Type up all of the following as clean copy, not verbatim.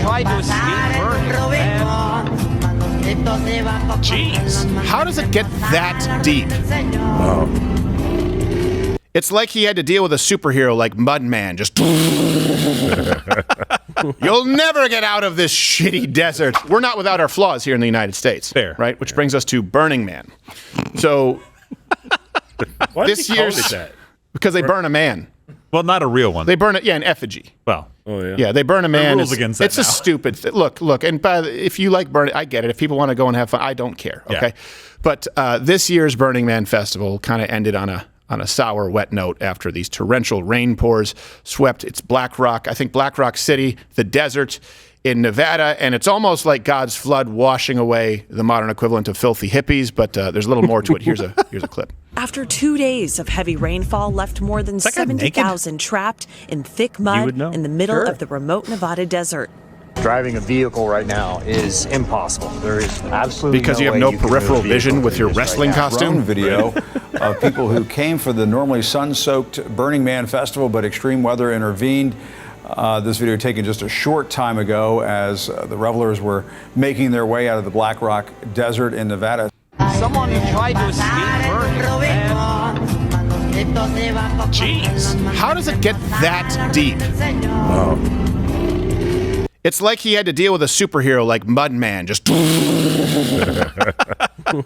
tried to escape burning. Jeez. How does it get that deep? It's like he had to deal with a superhero like Mudman. Just you'll never get out of this shitty desert. We're not without our flaws here in the United States. Fair. Right? Which brings us to Burning Man. So Why this did he call year's it that? because they burn a man. Well, not a real one. They burn it, yeah, an effigy. Well, Oh yeah. Yeah, they burn a man. rules against that it's a now. stupid look, and if you like burning, I get it. If people want to go and have fun, I don't care. Okay, Yeah. but this year's Burning Man festival kind of ended on a sour, wet note after these torrential rain pours swept its Black Rock. I think Black Rock City, the desert in Nevada, and it's almost like God's flood washing away the modern equivalent of filthy hippies. But there's a little more to it. Here's a clip. After 2 days of heavy rainfall left more than that guy naked? 70,000 trapped in thick mud would know. in the middle of the remote Nevada desert. Driving a vehicle right now is impossible. There is absolutely Because no you have way no can move a peripheral vehicle vision with through your this right wrestling now. costume. Drone video of people who came for the normally sun-soaked Burning Man festival, but extreme weather intervened. This video taken just a short time ago as the revelers were making their way out of the Black Rock Desert in Nevada. Someone who tried to escape burning. jeez. How does it get that deep? It's like he had to deal with a superhero like Mudman. Just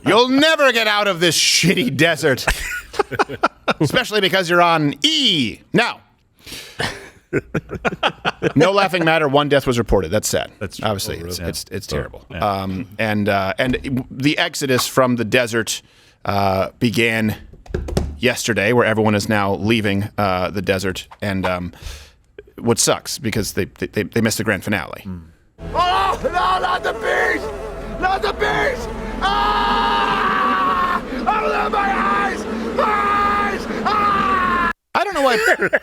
you'll never get out of this shitty desert, especially because you're on E. Now, no laughing matter. 1 death was reported. That's sad. That's obviously really? it's terrible. Yeah. And the exodus from the desert began yesterday, where everyone is now leaving the desert, and what sucks because they missed the grand finale. Oh, no, not the beast! Not the beast! Ah! Open my eyes! My eyes! Ah! I don't know why.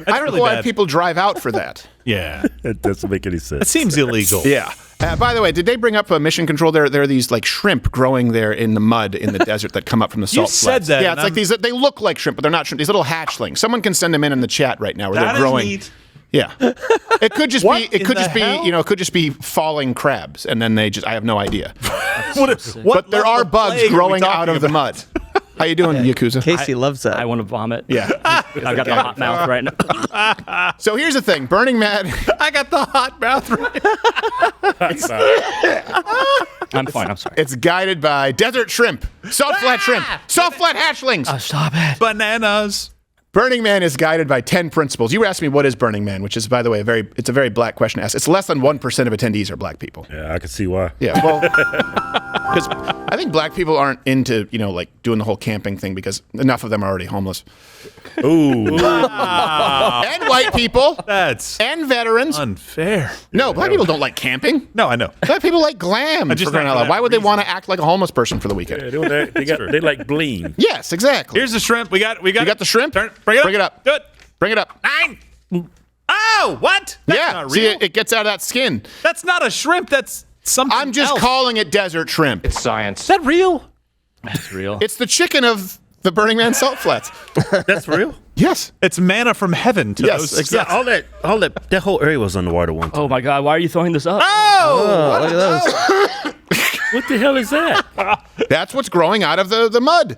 I don't really know why bad. people drive out for that. Yeah. That doesn't make any sense. It seems illegal. Yeah. By the way, did they bring up Mission Control? There are these like shrimp growing there in the mud in the desert that come up from the salt said flats. that, Yeah, and it's like these. They look like shrimp, but they're not shrimp. These little hatchlings. Someone can send them in the chat right now where That they're is growing. neat. Yeah. It could just What be. It in could the just be. hell? It could just be falling crabs, and then they just. I have no idea. What But there level are of bugs plague are we growing out talking of the about? mud. How you doing, Yakuza? Casey loves that. I want to vomit. Yeah. I've got the hot mouth right now. So here's the thing: Burning Man. I got the hot mouth right. I'm fine. I'm sorry. It's guided by desert shrimp, salt flat shrimp, salt flat hatchlings. Stop it. Bananas. Burning Man is guided by 10 principles. You were asking me what is Burning Man, which is, by the way, it's a very black question to ask. It's less than 1% of attendees are black people. Yeah, I can see why. Yeah, well, because I think black people aren't into, like doing the whole camping thing because enough of them are already homeless. Ooh. And white people. That's And veterans. unfair. No, black people don't like camping. No, I know. Black people like glam. Just For crying not out for loud. that Why would they reason. want to act like a homeless person for the weekend? Yeah, they like bling. Yes, exactly. Here's the shrimp. We got You got the shrimp? Bring it up. Bring it up. Do it. Bring it up. 9. Oh, what? That's Yeah, not see, real. it gets out of that skin. That's not a shrimp. That's something I'm just else. calling it desert shrimp. It's science. Is that real? That's real. It's the chicken of the Burning Man salt flats. That's real. Yes. It's manna from heaven to Yes, those. exactly. Yeah, that whole area was underwater one time. Oh my God! Why are you throwing this up? Oh, Look at those. What the hell is that? That's what's growing out of the mud.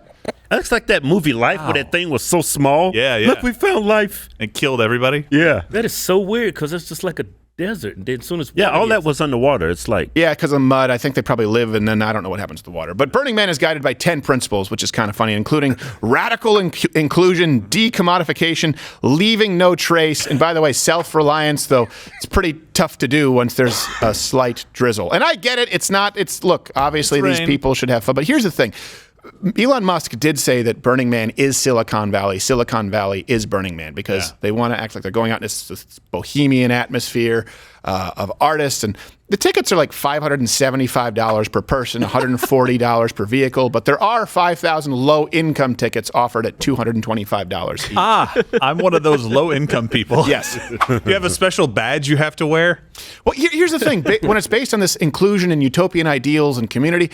That looks like that movie Life where that thing was so small. Yeah, yeah. Look, we found life. it killed everybody. Yeah. That is so weird because it's just like a desert. And then as soon as Yeah, all that was underwater. It's like, Yeah, because of mud. I think they probably live, and then I don't know what happens to the water. But Burning Man is guided by 10 principles, which is kind of funny, including radical inclusion, decommodification, leaving no trace, and by the way, self-reliance, though it's pretty tough to do once there's a slight drizzle. And I get it. Look, obviously these rain. people should have fun. But here's the thing. Elon Musk did say that Burning Man is Silicon Valley. Silicon Valley is Burning Man because they want to act like they're going out in this bohemian atmosphere of artists. And the tickets are like $575 per person, $140 per vehicle. But there are 5,000 low-income tickets offered at $225 each. I'm one of those low-income people. Yes. You have a special badge you have to wear. Well, here's the thing. When it's based on this inclusion and utopian ideals and community,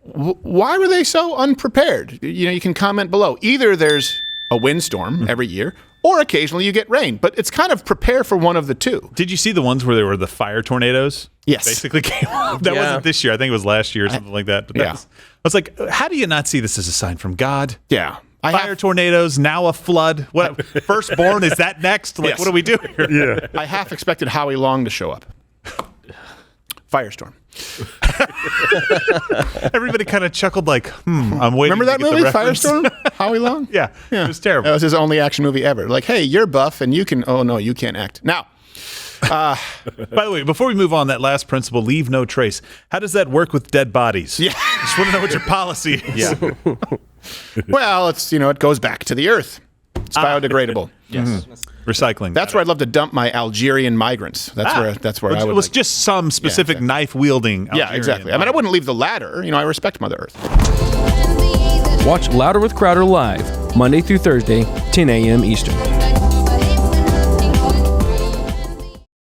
why were they so unprepared? You can comment below. Either there's a windstorm every year, or occasionally you get rain. But it's kind of prepare for one of the two. Did you see the ones where there were the fire tornadoes? Yes. Basically came out. That wasn't this year. I think it was last year or something like that. But yeah. I was like, how do you not see this as a sign from God? Yeah. Fire tornadoes, now a flood. What? Firstborn, is that next? Like, Yes. what do we do here? Yeah. I half expected Howie Long to show up. Firestorm. Everybody kind of chuckled like, I'm waiting. Remember that to get movie, the reference. Firestorm? Howie Long? Yeah, it was terrible. That was his only action movie ever. Like, hey, you're buff and you can, oh no, you can't act. Now, By the way, before we move on, that last principle, leave no trace. How does that work with dead bodies? Yeah. Just want to know what your policy is. Yeah. well, it's, it goes back to the earth. It's biodegradable. Yes. Recycling. That's where I'd love to dump my Algerian migrants. That's where I would. It was just some specific exactly. knife wielding. Yeah, exactly. I mean, I wouldn't leave the ladder. I respect Mother Earth. Watch Louder with Crowder live, Monday through Thursday, 10 a.m. Eastern.